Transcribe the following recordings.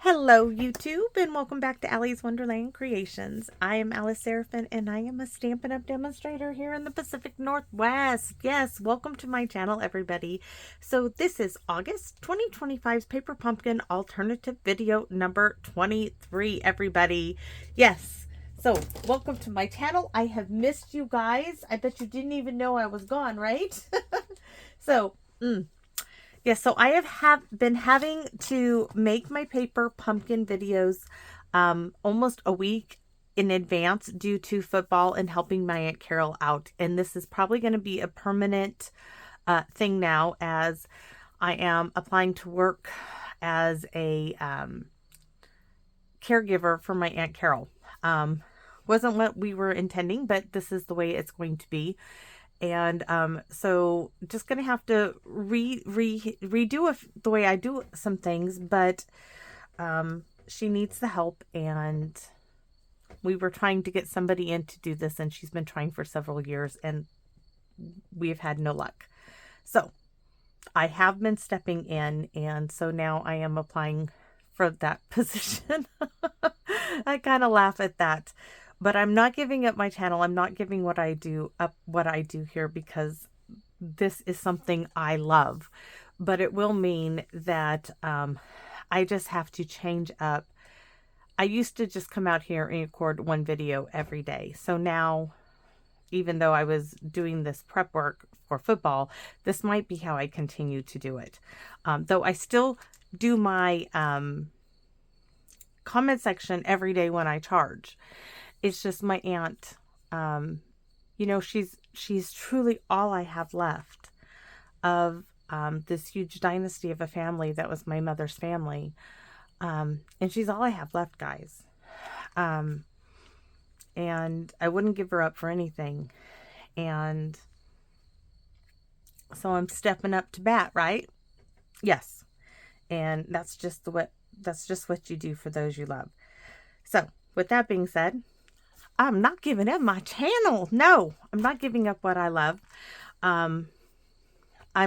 Hello YouTube and welcome back to Allie's Wonderland Creations. I am Alice Seraphin and I am a Stampin' Up! Demonstrator here in the Pacific Northwest. Yes, welcome to my channel everybody. So this is August 2025's Paper Pumpkin Alternative Video number 23 everybody. Yes, so welcome to my channel. I have missed you guys. I bet you didn't even know I was gone, right? So, yes, so I have been having to make my paper pumpkin videos almost a week in advance due to football and helping my Aunt Carol out. And this is probably going to be a permanent thing now as I am applying to work as a caregiver for my Aunt Carol. Wasn't what we were intending, but this is the way it's going to be. And so just going to have to redo the way I do some things, but she needs the help, and we were trying to get somebody in to do this, and she's been trying for several years, and we've had no luck. So I have been stepping in, and so now I am applying for that position. I kind of laugh at that. But I'm not giving up my channel. I'm not giving what I do here because this is something I love. But it will mean that I just have to change up. I used to just come out here and record one video every day. So now, even though I was doing this prep work for football, this might be how I continue to do it. Though I still do my comment section every day when I charge. It's just my aunt, you know, she's truly all I have left of this huge dynasty of a family that was my mother's family. And she's all I have left, guys. And I wouldn't give her up for anything. And so I'm stepping up to bat, right? Yes. And that's just what you do for those you love. So with that being said, I'm not giving up my channel. No, I'm not giving up what I love. I'm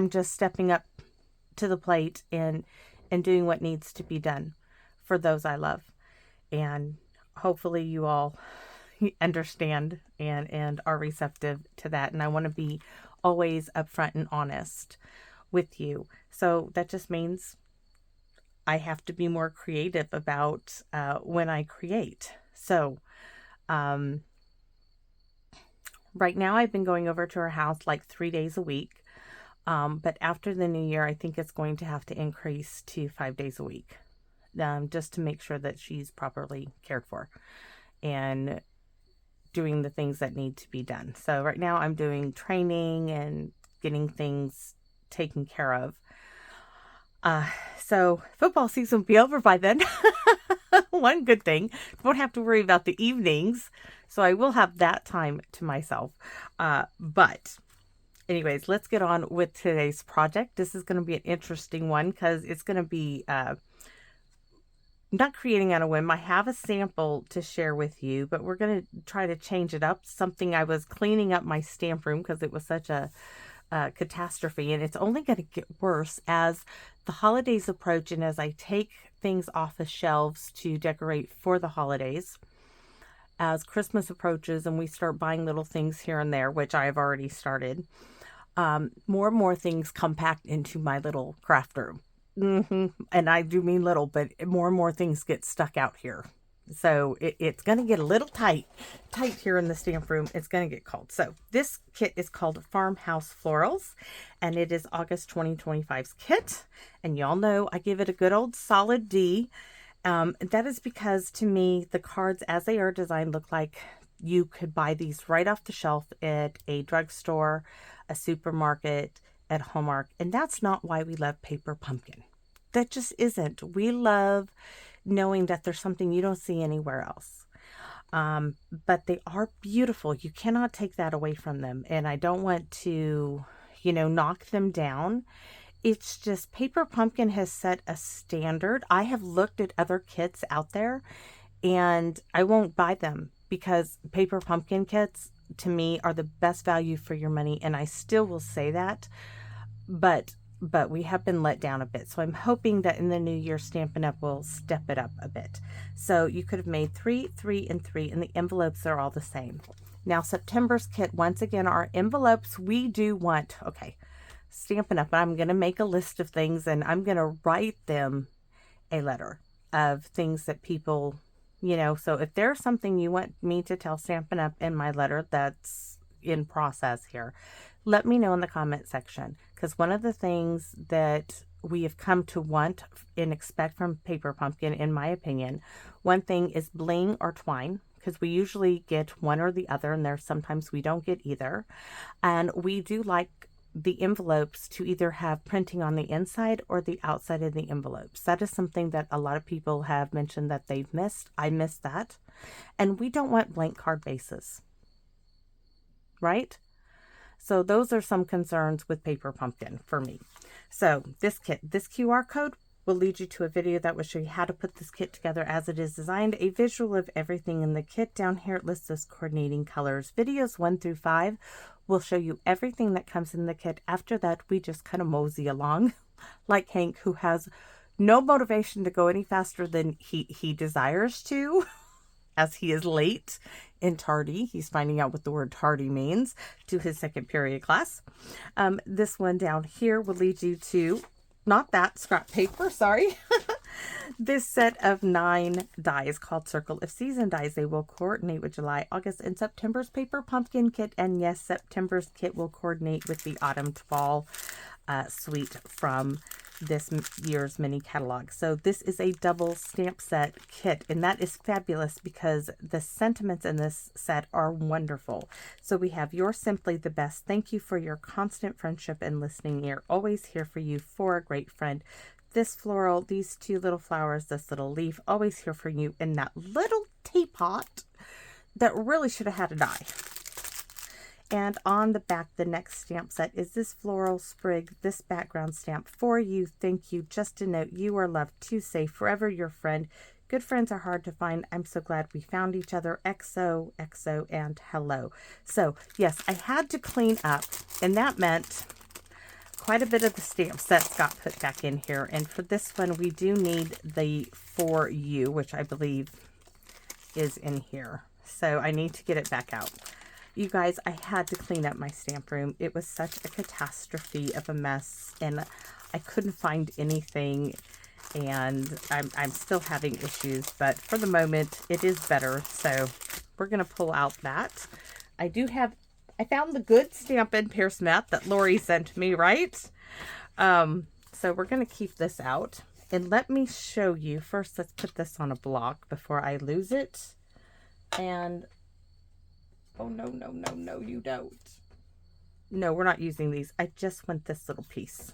just stepping up to the plate and doing what needs to be done for those I love. And hopefully you all understand and are receptive to that. And I want to be always upfront and honest with you. So that just means I have to be more creative about when I create. So right now I've been going over to her house like 3 days a week. But after the new year, I think it's going to have to increase to 5 days a week. Just to make sure that she's properly cared for and doing the things that need to be done. So right now I'm doing training and getting things taken care of. So football season will be over by then. One good thing, won't have to worry about the evenings. So I will have that time to myself. But anyways, let's get on with today's project. This is going to be an interesting one because it's going to be not creating on a whim. I have a sample to share with you, but we're going to try to change it up. Something I was cleaning up my stamp room because it was such a catastrophe, and it's only going to get worse as the holidays approach and as I take things off the shelves to decorate for the holidays. As Christmas approaches and we start buying little things here and there, which I have already started, more and more things come packed into my little craft room. And I do mean little, but more and more things get stuck out here. So it's going to get a little tight here in the stamp room. It's going to get cold. So this kit is called Farmhouse Florals, and it is August 2025's kit. And y'all know I give it a good old solid D. That is because to me, the cards as they are designed look like you could buy these right off the shelf at a drugstore, a supermarket, at Hallmark. And that's not why we love paper pumpkin. That just isn't. We love knowing that there's something you don't see anywhere else. But they are beautiful. You cannot take that away from them. And I don't want to, knock them down. It's just paper pumpkin has set a standard. I have looked at other kits out there and I won't buy them because paper pumpkin kits to me are the best value for your money. And I still will say that. But but we have been let down a bit. So I'm hoping that in the new year, Stampin' Up! Will step it up a bit. So you could have made 3, 3, and 3, and the envelopes are all the same. Now September's kit, once again, our envelopes, we do want, okay, Stampin' Up! I'm going to make a list of things, and I'm going to write them a letter of things that people, you know, so if there's something you want me to tell Stampin' Up! In my letter that's in process here, let me know in the comment section, because one of the things that we have come to want and expect from Paper Pumpkin, in my opinion, one thing is bling or twine, because we usually get one or the other, and there's sometimes we don't get either. And we do like the envelopes to either have printing on the inside or the outside of the envelopes. That is something that a lot of people have mentioned that they've missed. I missed that. And we don't want blank card bases, right? So those are some concerns with Paper Pumpkin for me. So this kit, this QR code will lead you to a video that will show you how to put this kit together as it is designed, a visual of everything in the kit. Down here it lists those coordinating colors. Videos 1 through 5 will show you everything that comes in the kit. After that, we just kind of mosey along like Hank, who has no motivation to go any faster than he desires to, as he is late and tardy. He's finding out what the word tardy means to his second period class. This one down here will lead you to, not that scrap paper, sorry. This set of 9 dies called Circle of Season dies. They will coordinate with July, August, and September's Paper Pumpkin kit. And yes, September's kit will coordinate with the Autumn to Fall suite from this year's mini catalog. So this is a double stamp set kit, and that is fabulous because the sentiments in this set are wonderful. So we have "You're simply the best. Thank you for your constant friendship and listening ear. Always here for you, for a great friend. This floral, these 2 little flowers, this little leaf, always here for you." In that little teapot that really should have had a die. And on the back, the next stamp set is this floral sprig, this background stamp, "For you, thank you, just a note, you are loved, too safe, forever your friend. Good friends are hard to find. I'm so glad we found each other. XO, XO, and hello." So yes, I had to clean up, and that meant quite a bit of the stamp sets got put back in here. And for this one, we do need the "For you," which I believe is in here. So I need to get it back out. You guys, I had to clean up my stamp room. It was such a catastrophe of a mess, and I couldn't find anything, and I'm still having issues, but for the moment, it is better. So we're going to pull out that. I found the good Stampin' Pierce mat that Lori sent me, right? So we're going to keep this out. And let me show you. First, let's put this on a block before I lose it. And, oh, no, no, no, no, you don't. No, we're not using these. I just want this little piece,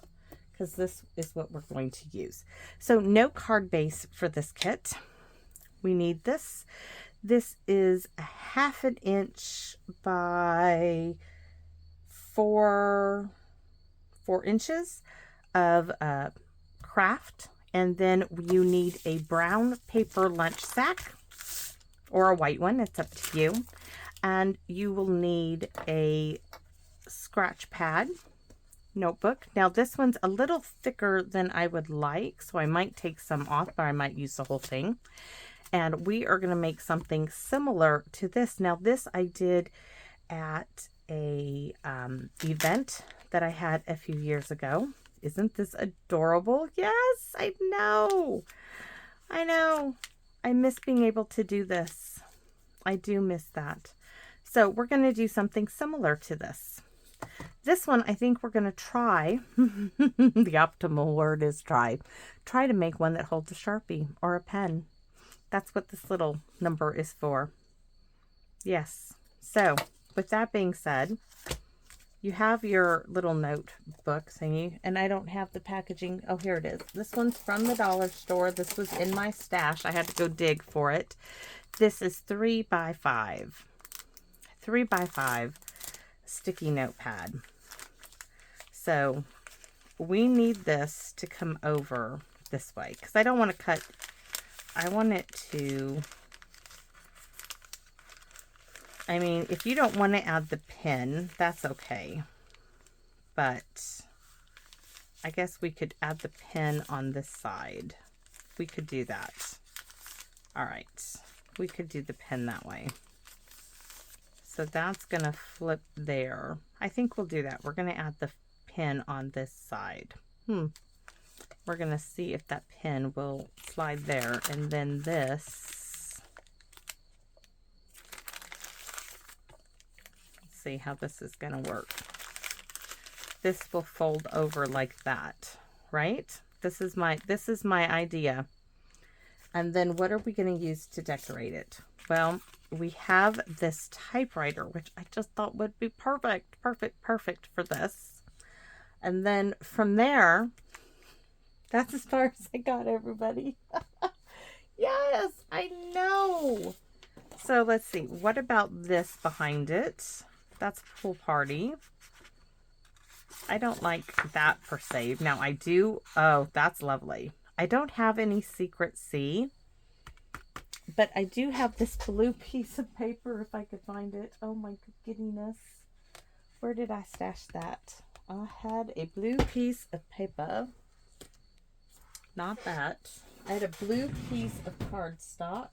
because this is what we're going to use. So no card base for this kit. We need this. This is a 1/2 inch by 4 inches of craft. And then you need a brown paper lunch sack or a white one. It's up to you. And you will need a scratch pad notebook. Now this one's a little thicker than I would like, so I might take some off, or I might use the whole thing. And we are going to make something similar to this. Now this I did at a event that I had a few years ago. Isn't this adorable? Yes, I know. I know. I miss being able to do this. I do miss that. So we're going to do something similar to this. This one, I think we're going to try, the optimal word is try to make one that holds a Sharpie or a pen. That's what this little number is for. Yes. So with that being said, you have your little notebook thingy, and I don't have the packaging. Oh, here it is. This one's from the dollar store. This was in my stash. I had to go dig for it. This is 3 by 5. 3 by 5 sticky notepad. So we need this to come over this way, because I don't want to cut. I want it to, I mean, if you don't want to add the pin, that's okay. But I guess we could add the pin on this side. We could do that. All right. We could do the pin that way. So that's going to flip there. I think we'll do that. We're going to add the pin on this side. We're going to see if that pin will slide there. And then this. Let's see how this is going to work. This will fold over like that, right? This is my idea. And then what are we going to use to decorate it? Well, we have this typewriter, which I just thought would be perfect for this. And then from there, that's as far as I got, everybody. Yes, I know. So let's see. What about this behind it? That's pool party. I don't like that per se. Now I do. Oh, that's lovely. I don't have any secret C, but I do have this blue piece of paper if I could find it. Oh my goodness. Where did I stash that? I had a blue piece of paper. Not that. I had a blue piece of cardstock.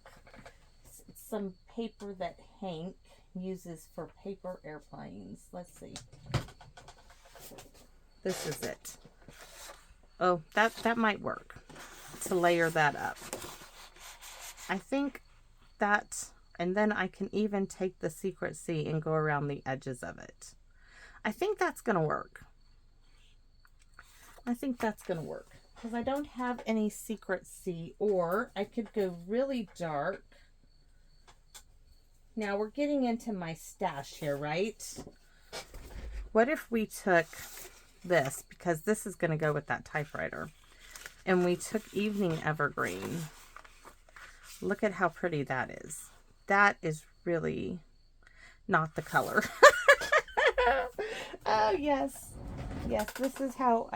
Some paper that Hank uses for paper airplanes. Let's see. This is it. Oh, that might work to layer that up. I think that, and then I can even take the secret C and go around the edges of it. I think that's going to work. I think that's going to work because I don't have any secret C, or I could go really dark. Now we're getting into my stash here, right? What if we took this, because this is going to go with that typewriter, and we took Evening Evergreen. Look at how pretty that is. That is really not the color. Oh yes, this is how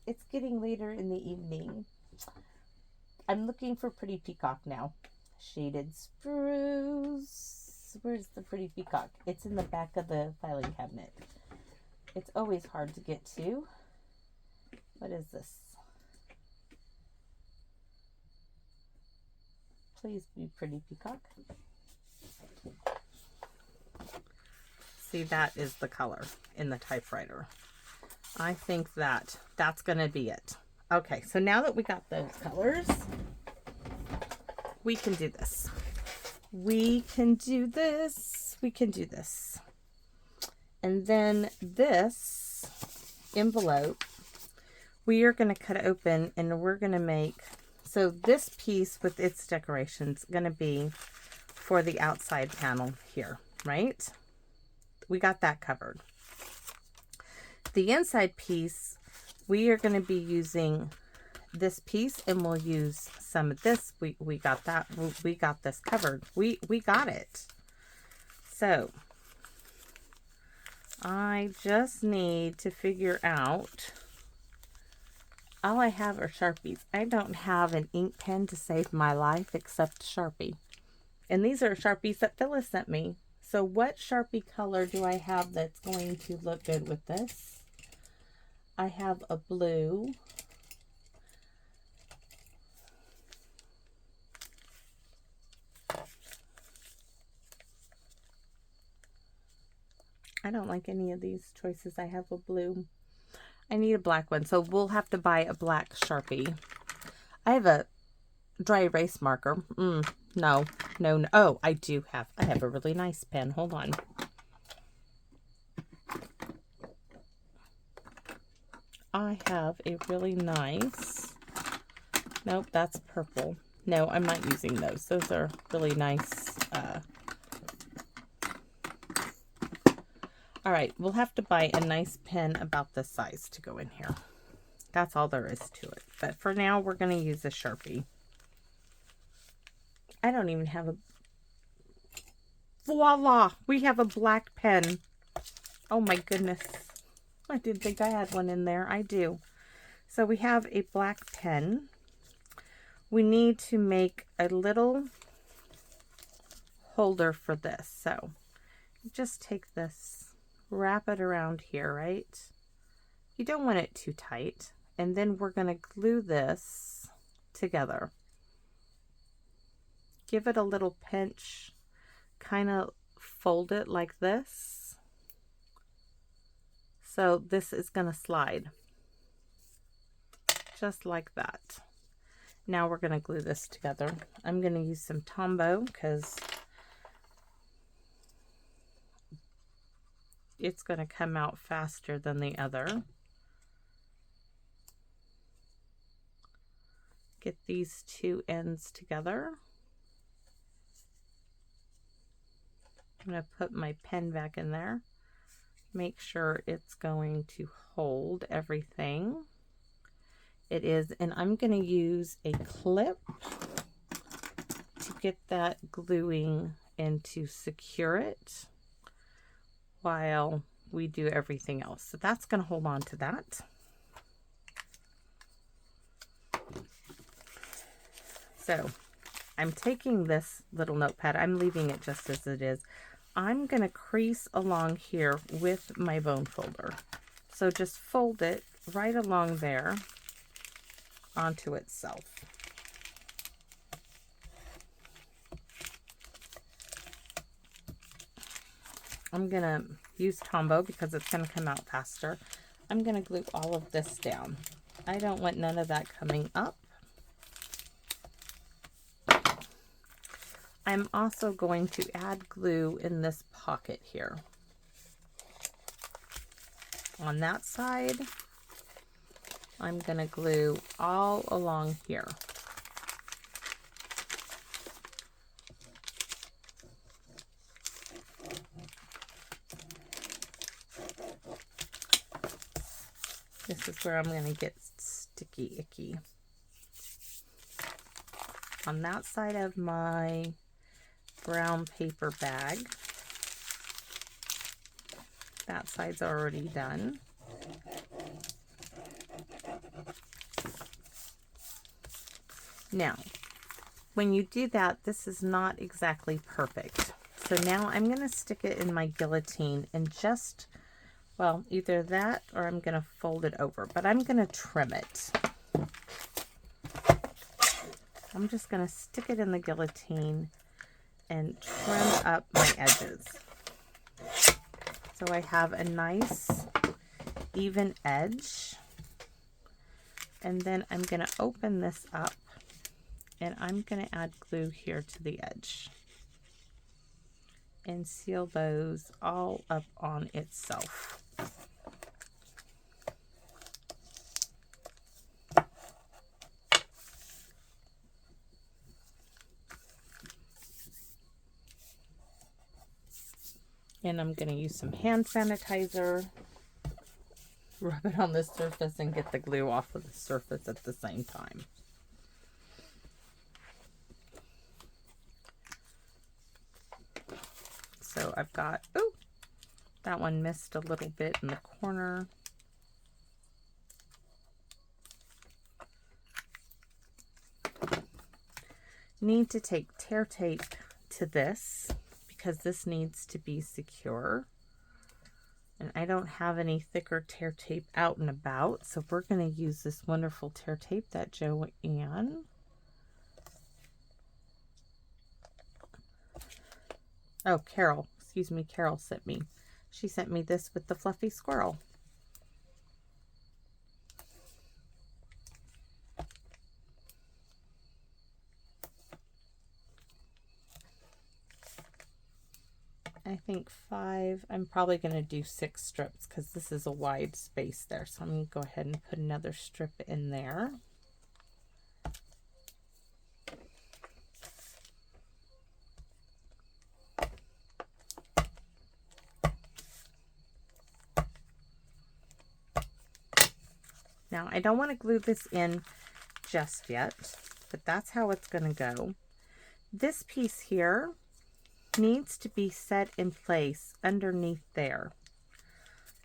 it's getting later in the evening. I'm looking for Pretty Peacock now. Shaded Spruce. Where's the Pretty Peacock? It's in the back of the filing cabinet. It's always hard to get to. What is this? Please be Pretty Peacock. See, that is the color in the typewriter. I think that's going to be it. Okay, so now that we got those colors, we can do this. We can do this. We can do this. And then this envelope, we are going to cut open and we're going to make, so this piece with its decorations going to be for the outside panel here, right? We got that covered. The inside piece, we are going to be using this piece and we'll use some of this. We got that. We got this covered. We got it. So I just need to figure out, all I have are Sharpies. I don't have an ink pen to save my life except Sharpie. And these are Sharpies that Phyllis sent me. So what Sharpie color do I have that's going to look good with this? I have a blue. I don't like any of these choices. I have a blue. I need a black one, so we'll have to buy a black Sharpie. I have a dry erase marker. No. Oh, I have a really nice pen. Hold on. I have a really nice, nope, that's purple. No, I'm not using those. Those are really nice. All right, we'll have to buy a nice pen about this size to go in here. That's all there is to it. But for now, we're going to use a Sharpie. I don't even have a... Voila! We have a black pen. Oh my goodness. I didn't think I had one in there. I do. So we have a black pen. We need to make a little holder for this. So just take this, wrap it around here, right? You don't want it too tight. And then we're going to glue this together. Give it a little pinch, kind of fold it like this. So this is going to slide just like that. Now we're going to glue this together. I'm going to use some Tombow because it's going to come out faster than the other. Get these two ends together. I'm going to put my pen back in there. Make sure it's going to hold everything. It is, and I'm going to use a clip to get that gluing and to secure it while we do everything else. So that's going to hold on to that. So I'm taking this little notepad, I'm leaving it just as it is. I'm going to crease along here with my bone folder. So just fold it right along there onto itself. I'm going to use Tombow because it's going to come out faster. I'm going to glue all of this down. I don't want none of that coming up. I'm also going to add glue in this pocket here. On that side, I'm going to glue all along here. This is where I'm going to get sticky icky. On that side of my brown paper bag, that side's already done. Now, when you do that, this is not exactly perfect. So now I'm going to stick it in my guillotine and just, well, either that or I'm going to fold it over, but I'm going to trim it. I'm just going to stick it in the guillotine and trim up my edges. So I have a nice even edge. And then I'm going to open this up and I'm going to add glue here to the edge and seal those all up on itself. And I'm going to use some hand sanitizer, rub it on the surface and get the glue off of the surface at the same time. So I've got, oh, that one missed a little bit in the corner. Need to take tear tape to this because this needs to be secure. And I don't have any thicker tear tape out and about, so we're going to use this wonderful tear tape that Joanne, Carol sent me. She sent me this with the fluffy squirrel. I think 5. I'm probably going to do 6 strips because this is a wide space there. So I'm going to go ahead and put another strip in there. Now, I don't want to glue this in just yet, but that's how it's going to go. This piece here needs to be set in place underneath there,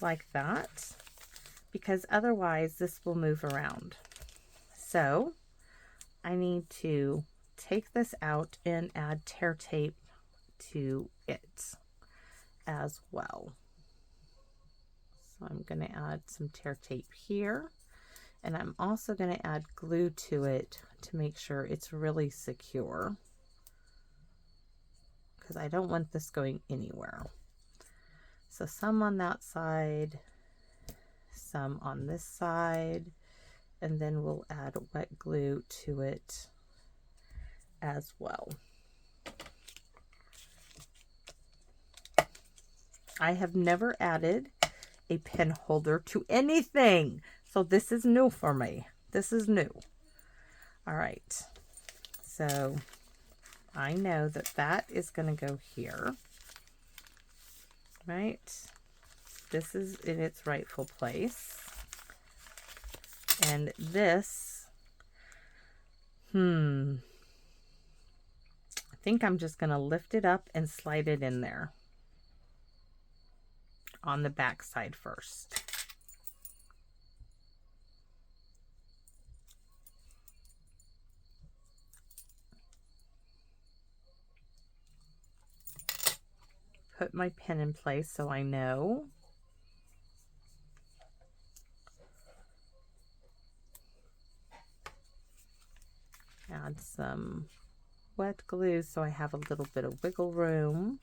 like that, because otherwise this will move around. So I need to take this out and add tear tape to it as well. So I'm going to add some tear tape here, and I'm also going to add glue to it to make sure it's really secure, because I don't want this going anywhere. So some on that side, some on this side, and then we'll add wet glue to it as well. I have never added a pen holder to anything, so this is new for me. This is new. All right, so I know that that is going to go here, right? This is in its rightful place, and this, I think I'm just going to lift it up and slide it in there on the back side first. Put my pen in place so I know. Add some wet glue so I have a little bit of wiggle room.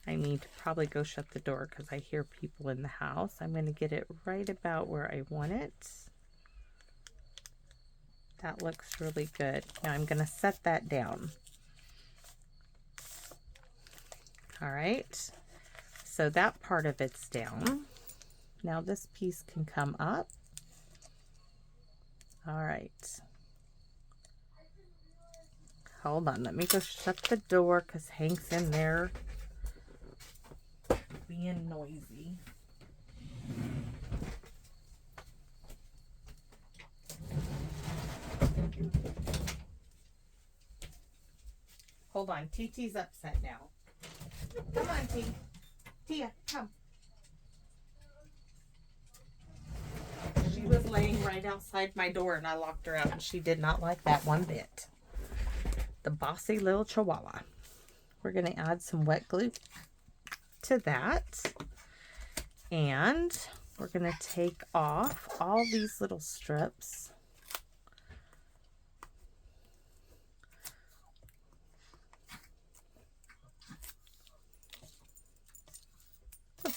I need to probably go shut the door because I hear people in the house. I'm going to get it right about where I want it. That looks really good. Now I'm going to set that down. All right. So that part of it's down. Now this piece can come up. All right. Hold on. Let me go shut the door because Hank's in there being noisy. Hold on, TT's upset now. Come on, T. Tia, come. She was laying right outside my door and I locked her out, and she did not like that one bit. The bossy little chihuahua. We're going to add some wet glue to that, and we're going to take off all these little strips. I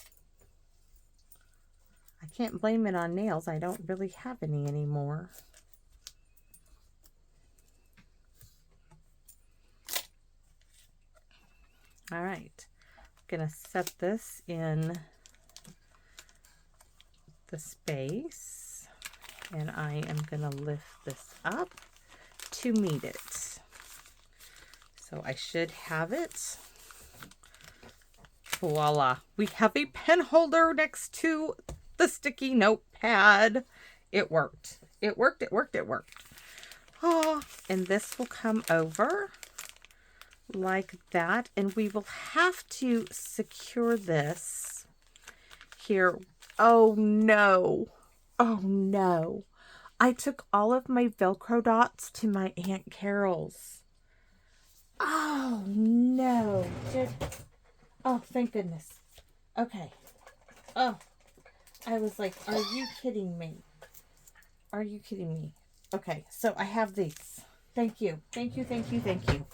can't blame it on nails. I don't really have any anymore. All right. Going to set this in the space, and I am going to lift this up to meet it. So I should have it. Voila. We have a pen holder next to the sticky notepad. It worked. It worked. It worked. It worked. Oh, and this will come over like that, and we will have to secure this here. Oh no, oh no, I took all of my Velcro dots to my Aunt Carol's. Oh no. Oh, thank goodness. Okay. Oh, I was like, are you kidding me? Are you kidding me? Okay, so I have these. Thank you, thank you, thank you, thank you.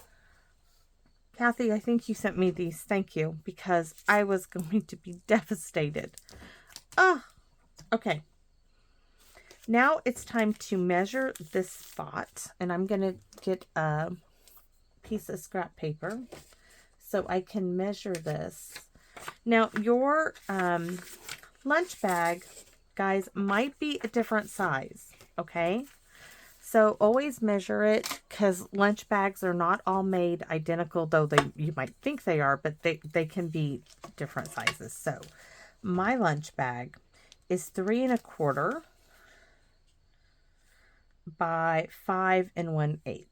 Kathy, I think you sent me these. Thank you, because I was going to be devastated. Oh, okay. Now it's time to measure this spot, and I'm going to get a piece of scrap paper so I can measure this. Now, your lunch bag, guys, might be a different size, okay? So always measure it, because lunch bags are not all made identical, though you might think they are, but they can be different sizes. So my lunch bag is 3 1/4 by 5 1/8.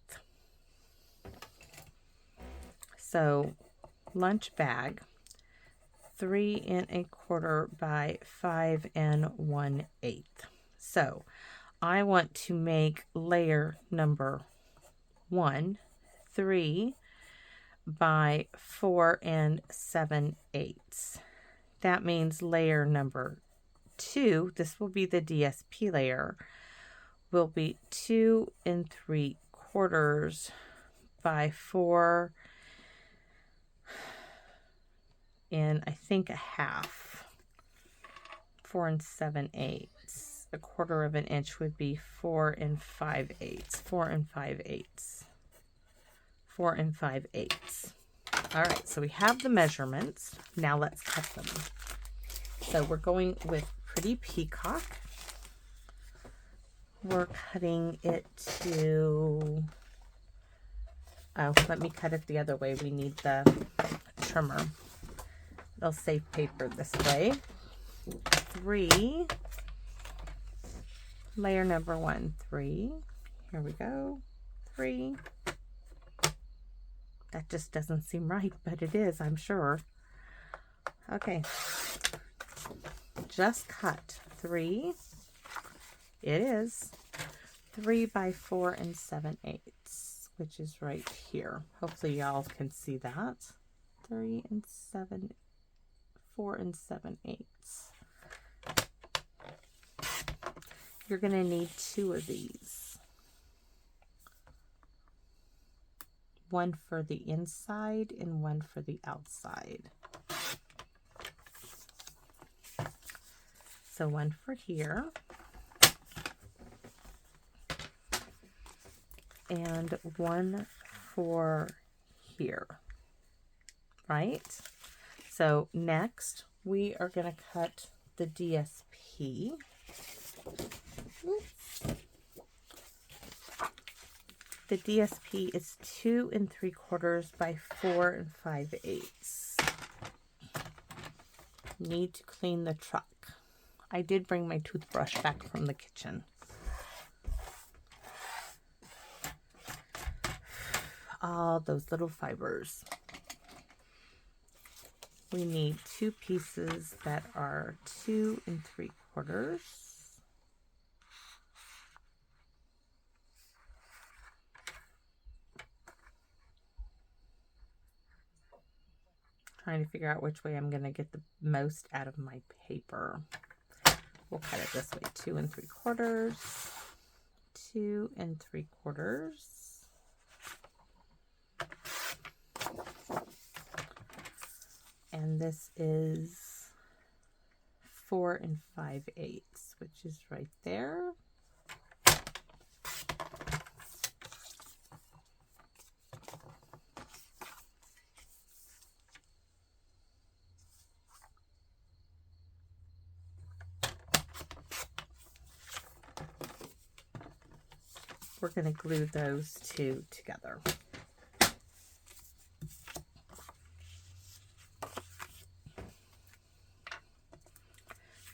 So lunch bag, 3 1/4 by 5 1/8. So I want to make layer number 1, 3 by 4 7/8. That means layer number 2, this will be the DSP layer, will be 2 3/4 by 4 I think a half. 4 7/8. A quarter of an inch would be 4 5/8. 4 5/8. 4 5/8. All right, so we have the measurements. Now let's cut them. So we're going with Pretty Peacock. We're cutting it to, oh, let me cut it the other way. We need the trimmer. It'll save paper this way. 3, layer number 1, 3. Here we go. 3. That just doesn't seem right, but it is, I'm sure. Okay. Just cut 3. It is 3 by 4 7/8, which is right here. Hopefully y'all can see that. 3 4 7/8. You're going to need 2 of these. One for the inside and one for the outside. So one for here. And one for here. Right? So next we are going to cut the DSP. The DSP is 2 3/4 by 4 5/8. Need to clean the truck. I did bring my toothbrush back from the kitchen. All those little fibers. We need 2 pieces that are 2 3/4. Trying to figure out which way I'm going to get the most out of my paper. We'll cut it this way. 2 3/4. 2 3/4. And this is 4 5/8, which is right there. We're going to glue those 2 together.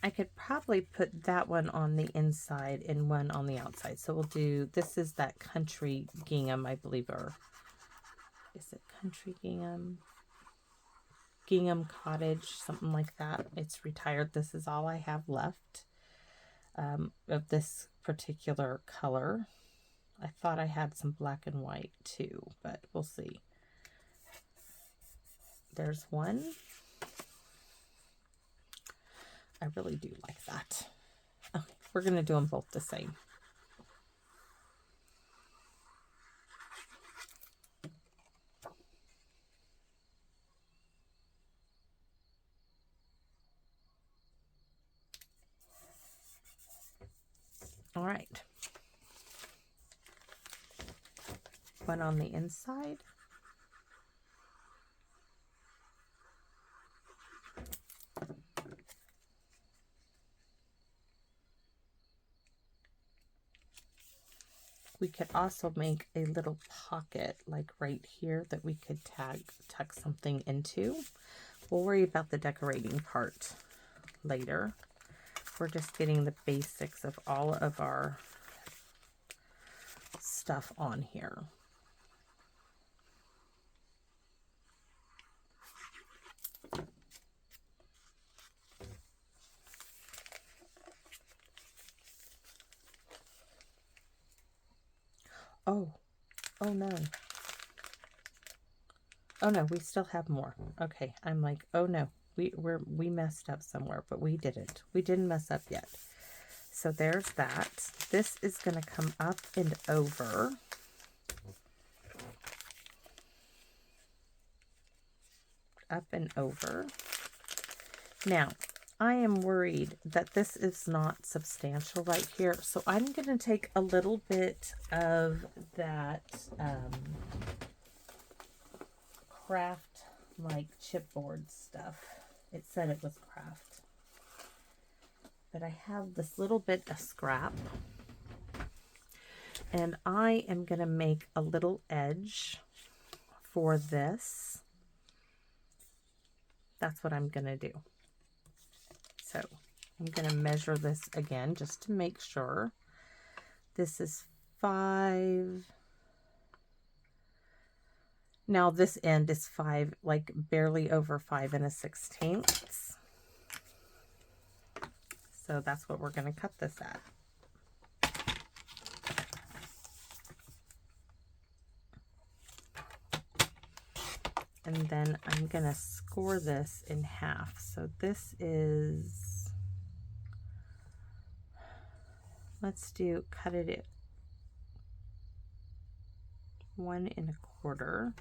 I could probably put that one on the inside and one on the outside. So we'll do, this is that Country Gingham, I believe, or is it Country Gingham? Gingham Cottage, something like that. It's retired. This is all I have left of this particular color. I thought I had some black and white too, but we'll see. There's one. I really do like that. Okay, we're going to do them both the same. All right. One on the inside. We could also make a little pocket like right here that we could tuck something into. We'll worry about the decorating part later. We're just getting the basics of all of our stuff on here. Oh no. Oh no, we still have more. Okay, I'm like, oh no, we messed up somewhere, but we didn't. We didn't mess up yet. So there's that. This is going to come up and over. Up and over. Now, I am worried that this is not substantial right here, so I'm going to take a little bit of that craft, like chipboard stuff. It said it was craft. But I have this little bit of scrap, and I am going to make a little edge for this. That's what I'm going to do. So I'm going to measure this again just to make sure. This is 5. Now this end is 5, like barely over 5 1/16. So that's what we're going to cut this at. And then I'm going to score this in half. So this is, let's do, cut it at 1 1/4.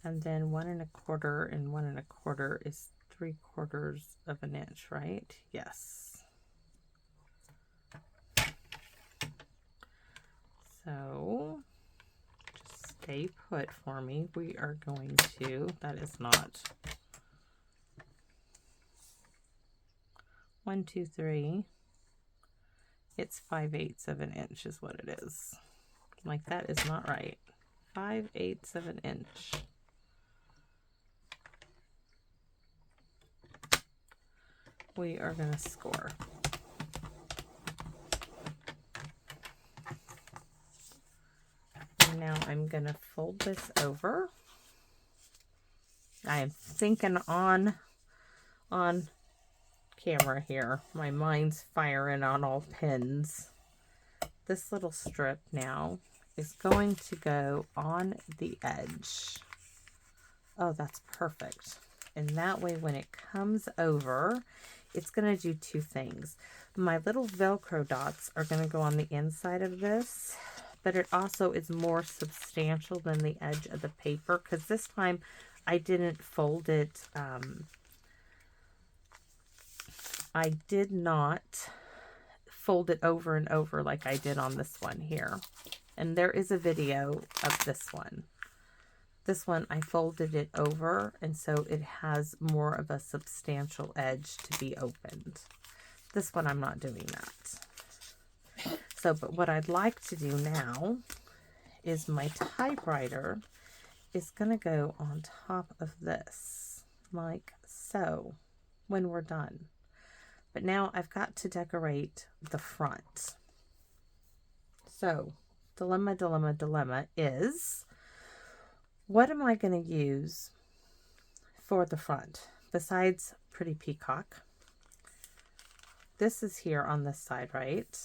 And then 1 1/4 and 1 1/4 is 3/4 of an inch, right? Yes. So just stay put for me. We are going to, that is not 1 2 3. It's 5/8 of an inch is what it is. Like, that is not right. 5/8 of an inch. We are going to score. And now I'm going to fold this over. I am thinking on camera here. My mind's firing on all pins. This little strip now is going to go on the edge. Oh, that's perfect. And that way when it comes over, it's going to do 2 things. My little Velcro dots are going to go on the inside of this, but it also is more substantial than the edge of the paper, because this time I didn't fold it. I did not fold it over and over like I did on this one here. And there is a video of this one. This one, I folded it over, and so it has more of a substantial edge to be opened. This one, I'm not doing that. So, but what I'd like to do now is my typewriter is going to go on top of this, like so, when we're done. But now I've got to decorate the front. So, dilemma is, what am I going to use for the front besides Pretty Peacock? This is here on this side, right?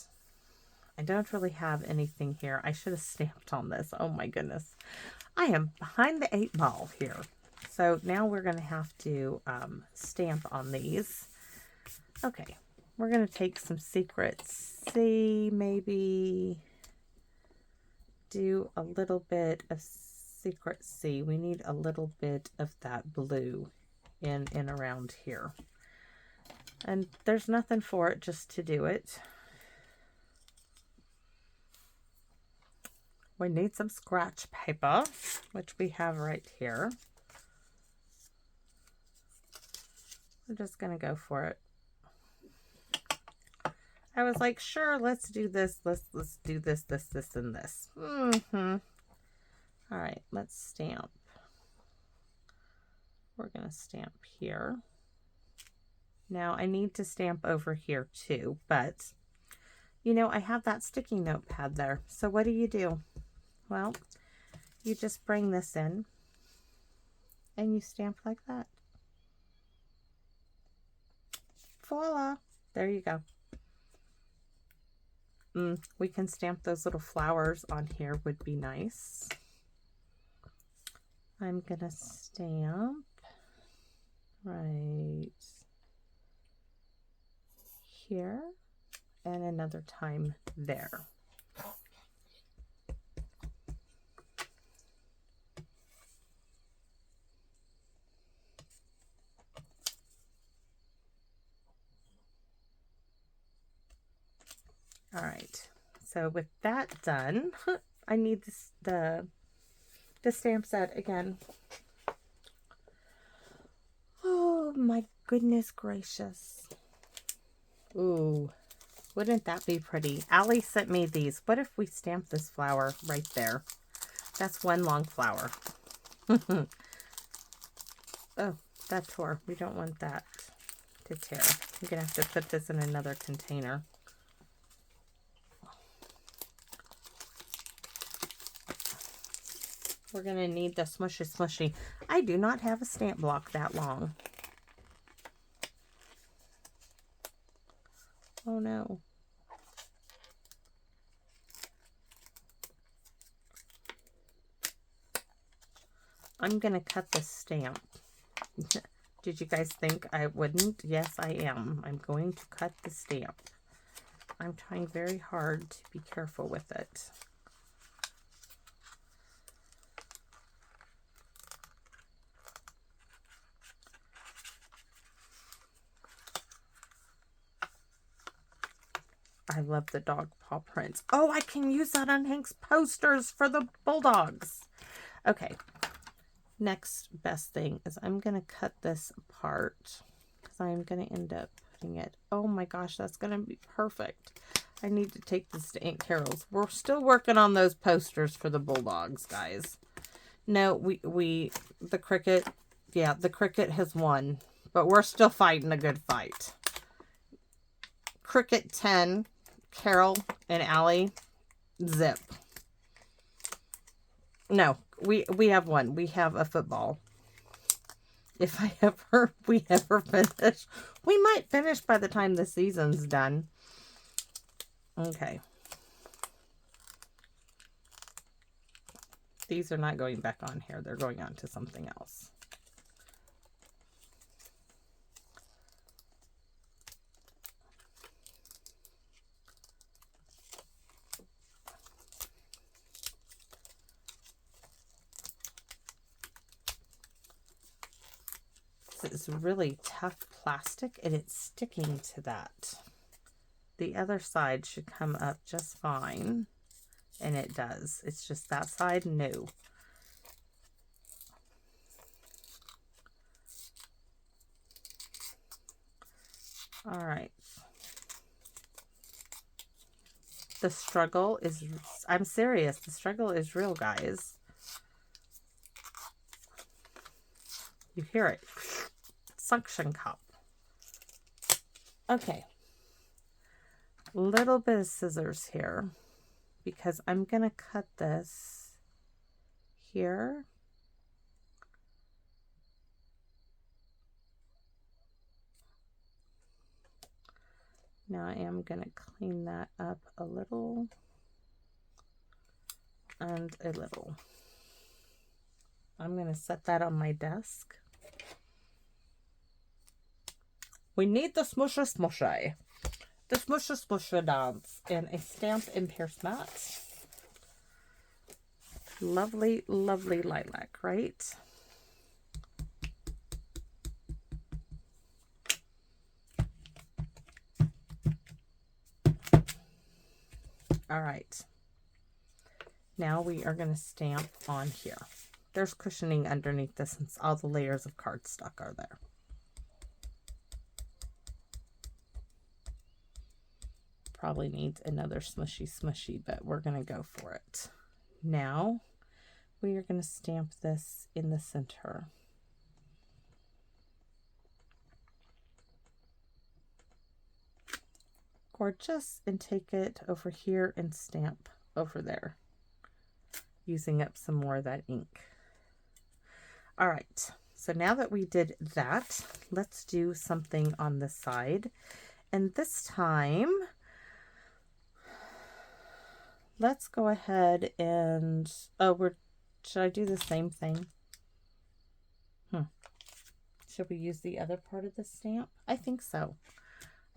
I don't really have anything here. I should have stamped on this. Oh my goodness. I am behind the 8 ball here. So now we're going to have to stamp on these. Okay, we're going to take some Secrets. See, maybe do a little bit of Secret C. We need a little bit of that blue in around here. And there's nothing for it just to do it. We need some scratch paper, which we have right here. We're just going to go for it. I was like, sure, let's do this. Let's do this, and this. All right, let's stamp. We're going to stamp here. Now, I need to stamp over here too, but, you know, I have that sticky notepad there. So what do? Well, you just bring this in and you stamp like that. Voila! There you go. We can stamp those little flowers on here, would be nice. I'm gonna stamp right here and another time there. All right, so with that done, I need this, the stamp set again. Oh my goodness gracious. Ooh, wouldn't that be pretty? Allie sent me these. What if we stamp this flower right there? That's one long flower. Oh, that tore. We don't want that to tear. I'm gonna have to put this in another container. We're going to need the smushy smushy. I do not have a stamp block that long. Oh no. I'm going to cut the stamp. Did you guys think I wouldn't? Yes, I am. I'm going to cut the stamp. I'm trying very hard to be careful with it. I love the dog paw prints. Oh, I can use that on Hank's posters for the bulldogs. Okay. Next best thing is I'm going to cut this apart because I'm going to end up putting it. Oh my gosh, that's going to be perfect. I need to take this to Aunt Carol's. We're still working on those posters for the bulldogs, guys. No, the cricket, yeah, the cricket has won, but we're still fighting a good fight. Cricket 10, Carol and Allie, zip. No, we have one. We have a football. If we ever finish, we might finish by the time the season's done. Okay. These are not going back on here. They're going on to something else. It's really tough plastic and it's sticking to that. The other side should come up just fine, and it does. It's just that side, no. All right. The struggle is, I'm serious, the struggle is real, guys. You hear it. Suction cup. Okay. Little bit of scissors here because I'm going to cut this here. Now I am going to clean that up a little and a little. I'm going to set that on my desk. We need the smusha smusha. The smusha smusha dance in a stamp and pierce mat. Lovely, lovely lilac, right? All right. Now we are going to stamp on here. There's cushioning underneath this since all the layers of cardstock are there. Probably needs another smushy smushy, but we're going to go for it. Now we are going to stamp this in the center. Gorgeous, and take it over here and stamp over there, using up some more of that ink. All right, so now that we did that, let's do something on the side. And this time, let's go ahead and, oh, should I do the same thing? Should we use the other part of the stamp? I think so.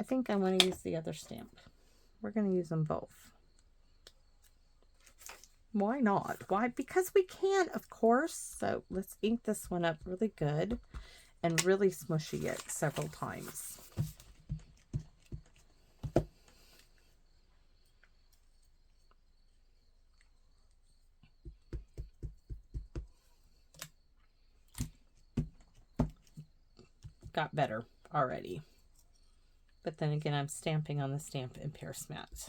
I think I want to use the other stamp. We're going to use them both. Why not? Why? Because we can, of course. So let's ink this one up really good and really smushy it several times. Got better already. But then again, I'm stamping on the Stampin' Pierce mat.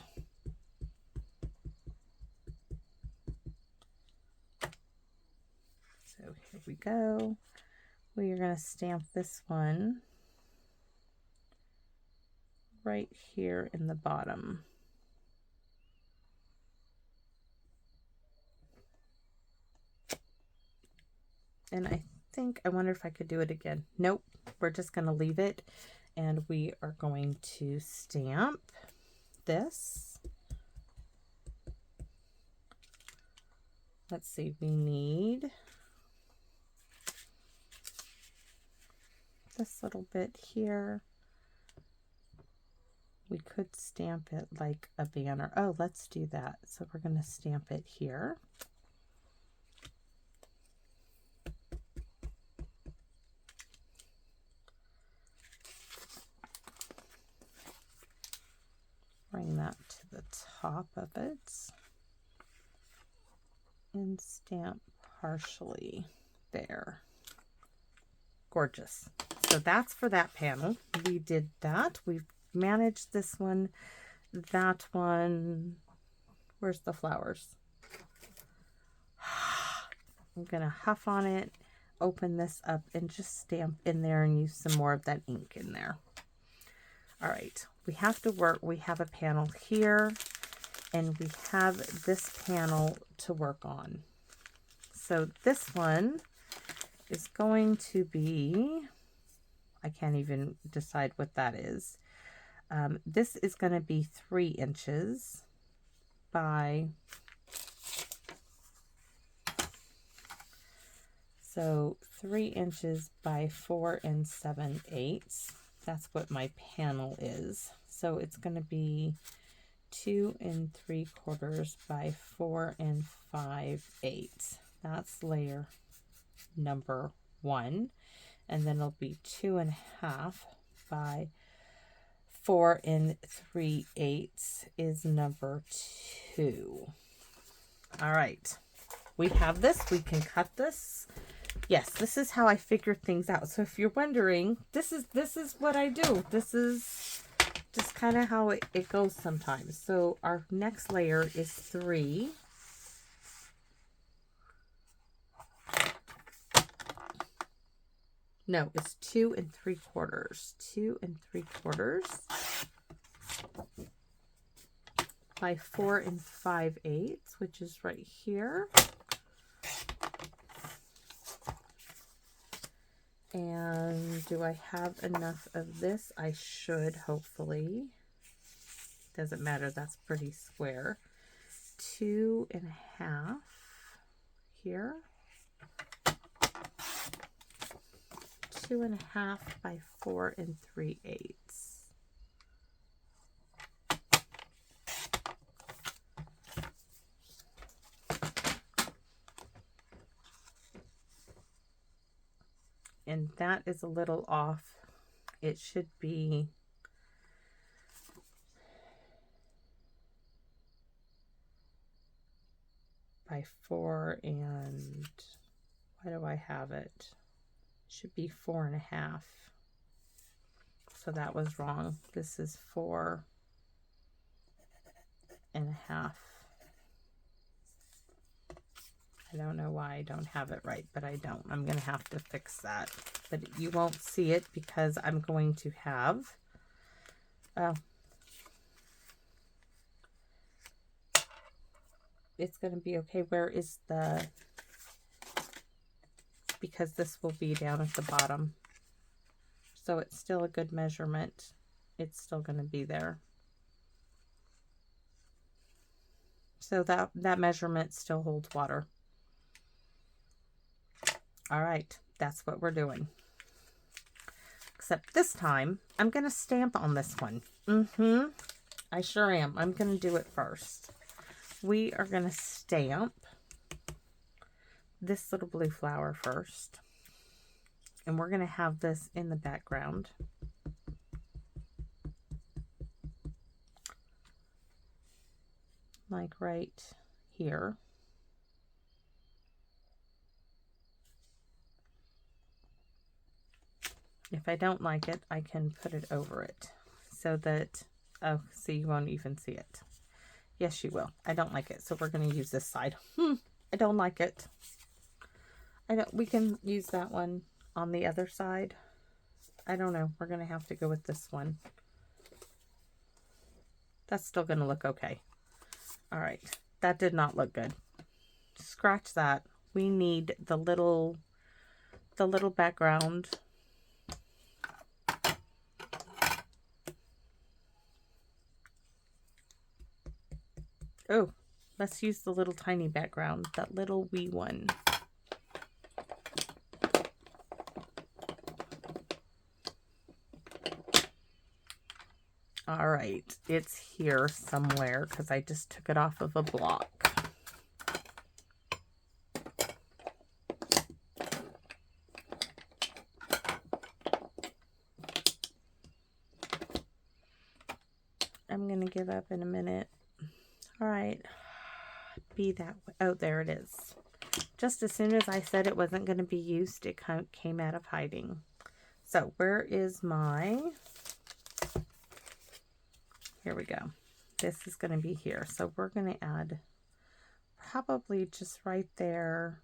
So here we go. We are going to stamp this one right here in the bottom. And I wonder if I could do it again. Nope, we're just going to leave it, and we are going to stamp this. Let's see, we need this little bit here. We could stamp it like a banner. Oh, let's do that. So we're going to stamp it here. Bring that to the top of it and stamp partially there. Gorgeous. So that's for that panel. We did that. We've managed this one, that one. Where's the flowers? I'm gonna huff on it, open this up, and just stamp in there and use some more of that ink in there. All right, we have to work. We have a panel here, and we have this panel to work on. So this one is going to be, I can't even decide what that is. This is going to be 3 inches by, so 3 inches by 4 7/8. That's what my panel is. So it's going to be 2 3/4 by 4 5/8. That's layer number 1. And then it'll be 2 1/2 by 4 3/8 is number 2. All right, we have this. We can cut this. Yes, this is how I figured things out. So if you're wondering, this is what I do. This is just kind of how it goes sometimes. So our next layer is 3. No, it's 2 3/4. 2 3/4 by 4 5/8, which is right here. And do I have enough of this? I should, hopefully. Doesn't matter, that's pretty square. 2 1/2 here. 2 1/2 by 4 3/8. And that is a little off. It should be by 4 and, why do I have it? Should be 4 1/2. So that was wrong. This is 4 1/2. I don't know why I don't have it right, but I don't. I'm going to have to fix that. But you won't see it because I'm going to have, it's going to be okay. Where is the, because this will be down at the bottom. So it's still a good measurement. It's still going to be there. So that measurement still holds water. All right, that's what we're doing. Except this time, I'm going to stamp on this one. I sure am. I'm going to do it first. We are going to stamp this little blue flower first. And we're going to have this in the background. Like right here. If I don't like it, I can put it over it so that, oh, see, you won't even see it. Yes, you will. I don't like it, so we're going to use this side. I don't like it. We can use that one on the other side. I don't know. We're going to have to go with this one. That's still going to look okay. All right. That did not look good. Scratch that. We need the little background. Oh, let's use the little tiny background, that little wee one. All right, it's here somewhere because I just took it off of a block. I'm going to give up in a minute. All right, be that way. Oh, there it is. Just as soon as I said it wasn't going to be used, it came out of hiding. So where is my... Here we go. This is going to be here. So we're going to add probably just right there.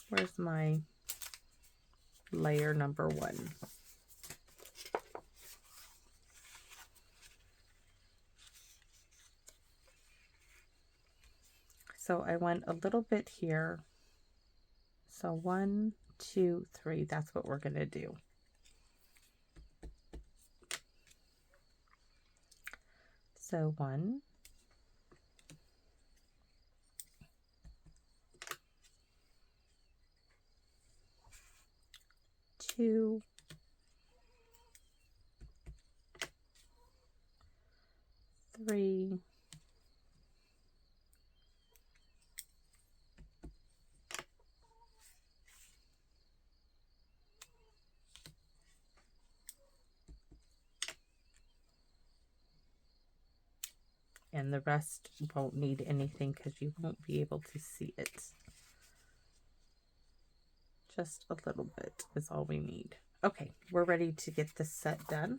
Where's my layer number 1? So I went a little bit here. So 1, 2, 3. That's what we're going to do. So 1, 2, 3, 4. And the rest won't need anything because you won't be able to see it. Just a little bit is all we need. Okay, we're ready to get this set done.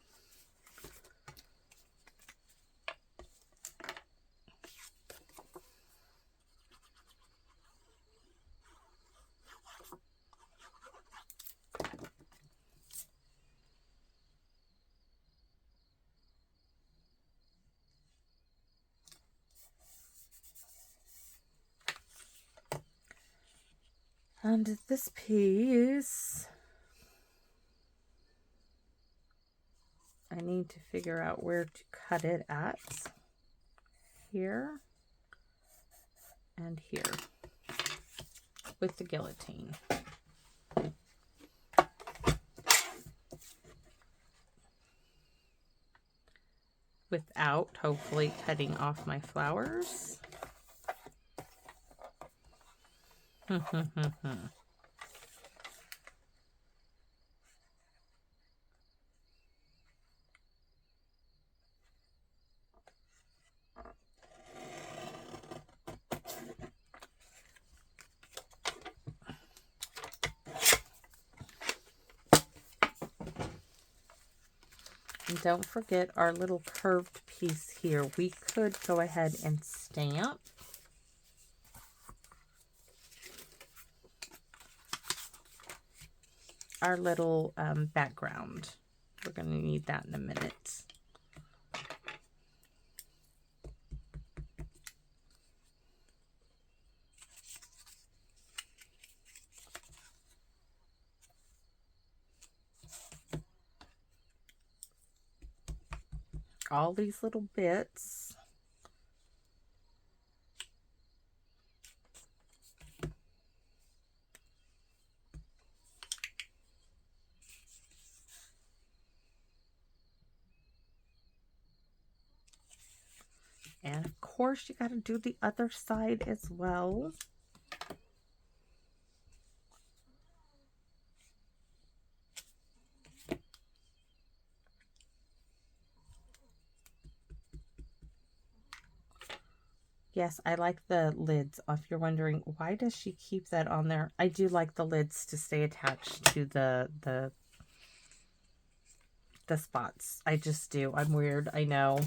And this piece, I need to figure out where to cut it at. Here and here with the guillotine. Without hopefully cutting off my flowers. And don't forget our little curved piece here. We could go ahead and stamp. Our little background. We're going to need that in a minute. all these little bits. And of course, you got to do the other side as well. Yes, I like the lids. If you're wondering, why does she keep that on there? I do like the lids to stay attached to the spots. I just do. I'm weird. I know.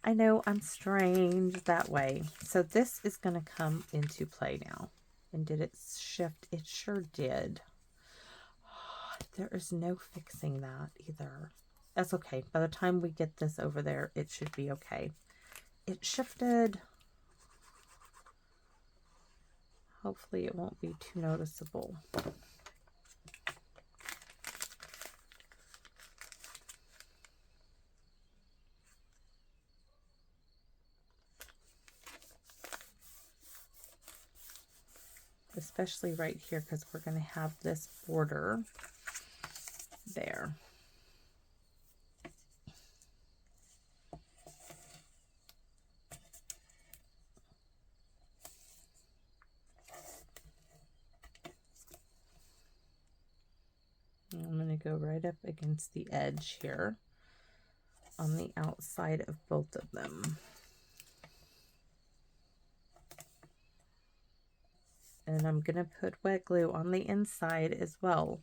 I know I'm strange that way. So this is going to come into play now. And did it shift? It sure did. There is no fixing that either. That's okay. By the time we get this over there, it should be okay. It shifted. Hopefully it won't be too noticeable. Especially right here, because we're going to have this border there. I'm going to go right up against the edge here on the outside of both of them. And I'm going to put wet glue on the inside as well.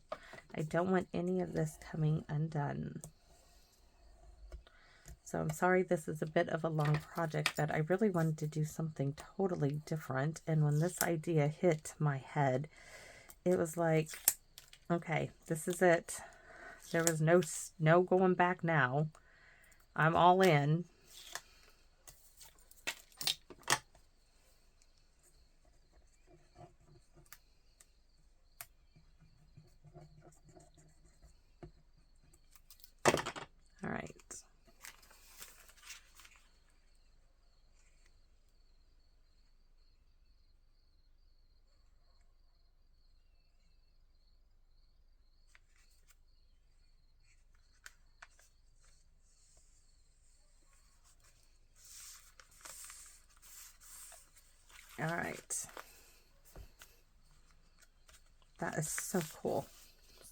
I don't want any of this coming undone. So I'm sorry this is a bit of a long project, but I really wanted to do something totally different. And when this idea hit my head, it was like, okay, this is it. There was no going back now. I'm all in. All right. All right. That is so cool.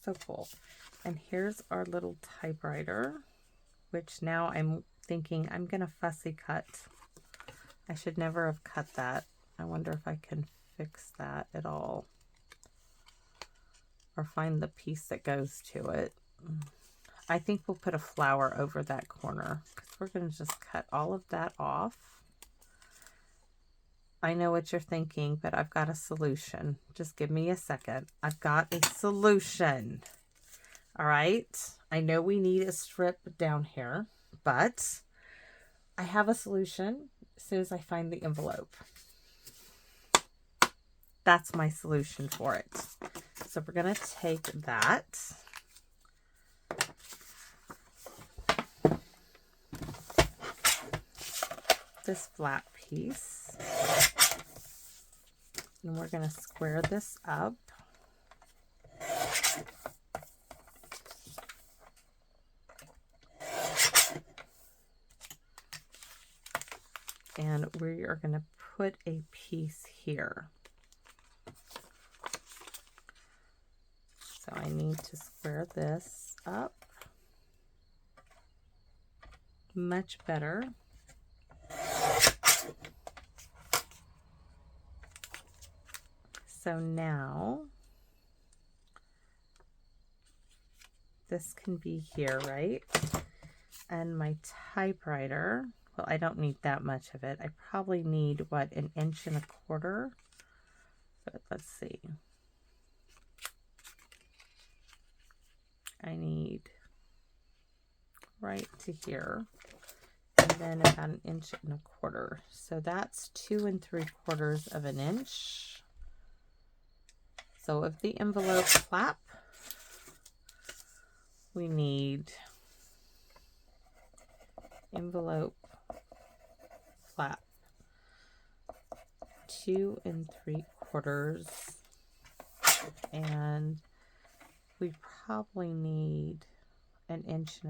So cool. And here's our little typewriter, which now I'm thinking I'm going to fussy cut. I should never have cut that. I wonder if I can fix that at all. Or find the piece that goes to it. I think we'll put a flower over that corner, because we're going to just cut all of that off. I know what you're thinking, but I've got a solution. Just give me a second. I've got a solution. All right. I know we need a strip down here, but I have a solution as soon as I find the envelope. That's my solution for it. So we're going to take that. This flat piece. And we're going to square this up. And we are going to put a piece here. So I need to square this up much better. So now this can be here, right? And my typewriter, well, I don't need that much of it. I probably need, what, 1.25 inches? But let's see. I need right to here, and then about 1.25 inches. So that's 2 3/4 inches. So of the envelope flap, we need envelope flap 2 3/4, and we probably need 1.5 inches.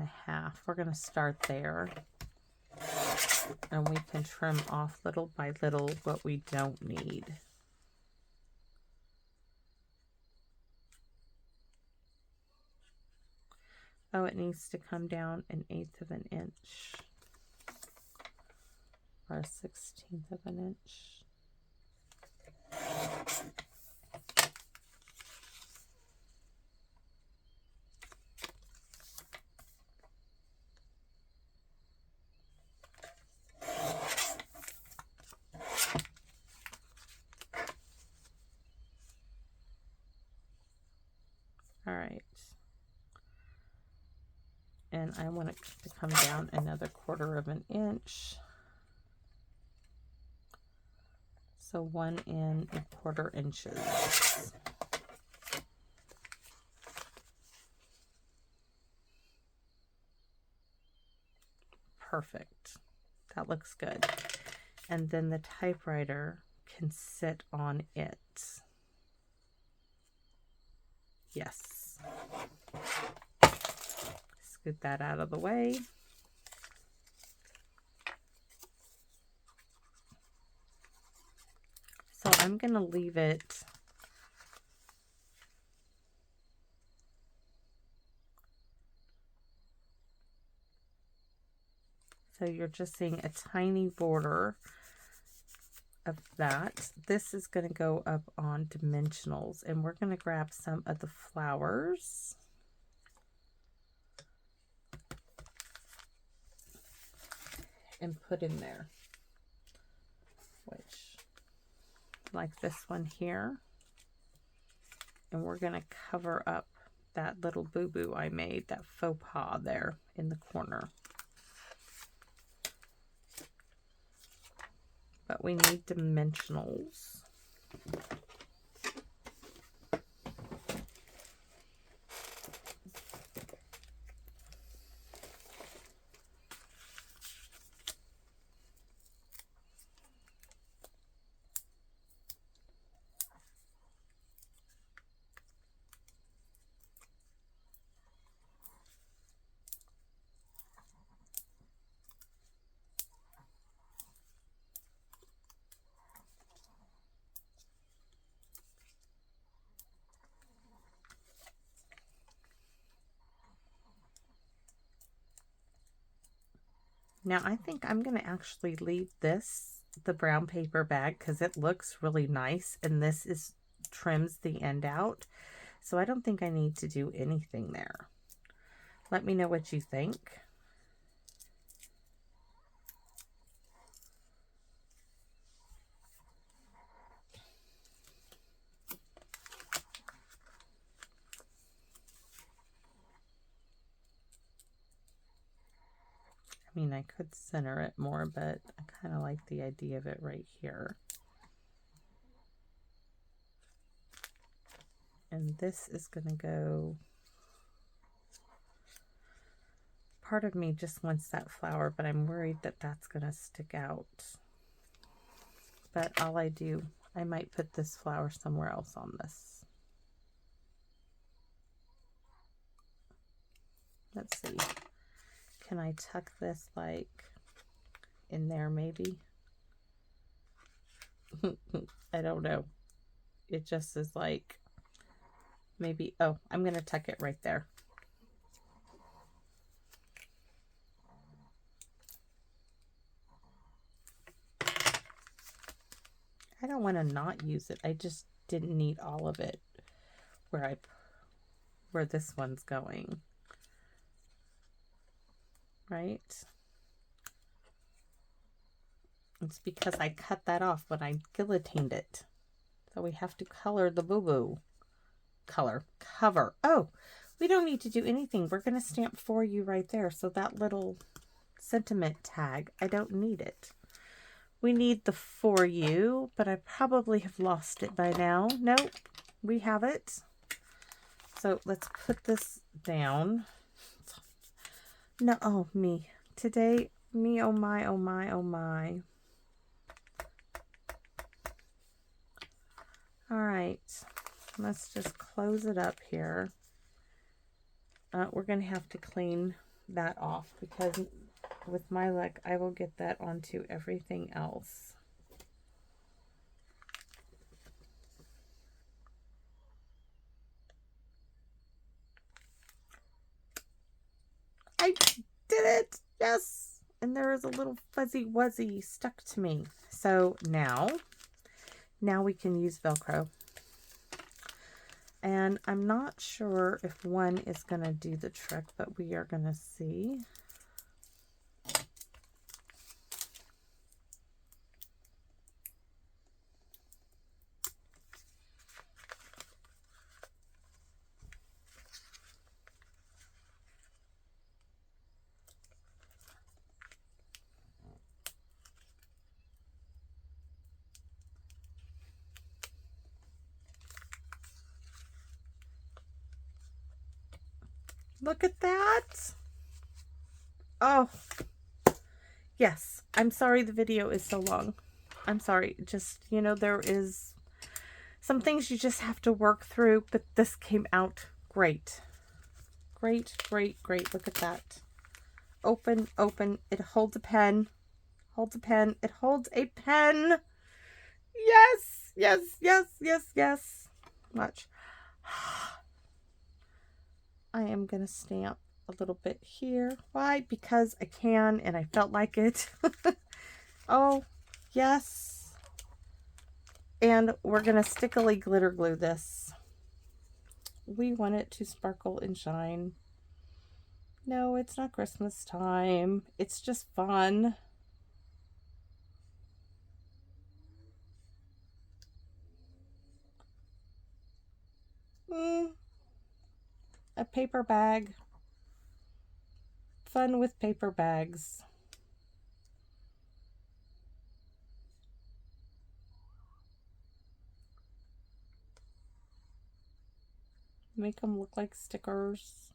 We're going to start there, and we can trim off little by little what we don't need. Oh, it needs to come down 1/8 inch or 1/16 inch. All right. And I want it to come down another 1/4 inch. So 1 1/4 inches. Perfect. That looks good. And then the typewriter can sit on it. Yes. Scoot that out of the way. So I'm going to leave it so you're just seeing a tiny border of that. This is going to go up on dimensionals, and we're going to grab some of the flowers and put in there, which like this one here, and we're going to cover up that little boo-boo I made, that faux pas there in the corner. But we need dimensionals. Now I think I'm going to actually leave this, the brown paper bag, because it looks really nice, and this is trims the end out. So I don't think I need to do anything there. Let me know what you think. I mean, I could center it more, but I kind of like the idea of it right here. And this is going to go, part of me just wants that flower, but I'm worried that that's going to stick out. But all I do, I might put this flower somewhere else on this. Let's see. Can I tuck this like in there maybe? I don't know. It just is like maybe, oh, I'm going to tuck it right there. I don't want to not use it. I just didn't need all of it where this one's going. Right? It's because I cut that off when I guillotined it. So we have to color the boo-boo. Cover. Oh, we don't need to do anything. We're going to stamp for you right there. So that little sentiment tag, I don't need it. We need the for you, but I probably have lost it by now. Nope, we have it. So let's put this down. No, oh me. Today Me, oh my, oh my, oh my. All right, let's just close it up here. We're going to have to clean that off because with my luck, I will get that onto everything else. I did it! Yes! And there is a little fuzzy wuzzy stuck to me. So now we can use Velcro. And I'm not sure if one is going to do the trick, but we are going to see. Look at that. Oh, yes. I'm sorry the video is so long. I'm sorry. Just, you know, there is some things you just have to work through, but this came out great. Great, great, great. Look at that. Open, open. It holds a pen. Holds a pen. It holds a pen. Yes, yes, yes, yes, yes. Watch. I am going to stamp a little bit here. Why? Because I can and I felt like it. Oh, yes. And we're going to stickily glitter glue this. We want it to sparkle and shine. No, it's not Christmas time. It's just fun. A paper bag. Fun with paper bags. Make them look like stickers.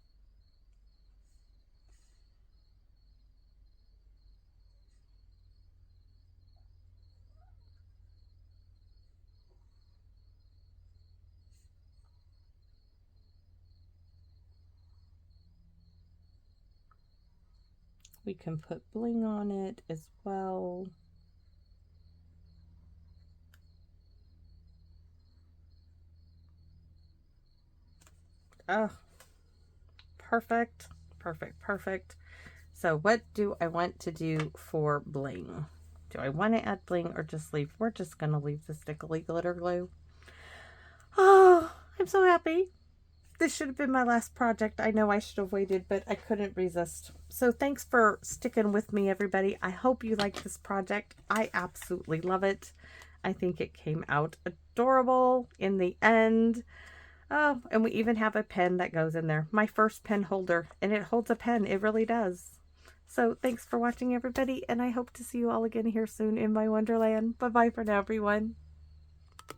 We can put bling on it as well. Oh, perfect, perfect, perfect. So what do I want to do for bling? Do I want to add bling or just leave? We're just going to leave the stickily glitter glue. Oh, I'm so happy. This should have been my last project. I know I should have waited, but I couldn't resist. So thanks for sticking with me, everybody. I hope you like this project. I absolutely love it. I think it came out adorable in the end. Oh, and we even have a pen that goes in there. My first pen holder, and it holds a pen. It really does. So thanks for watching, everybody, and I hope to see you all again here soon in my wonderland. Bye-bye for now, everyone.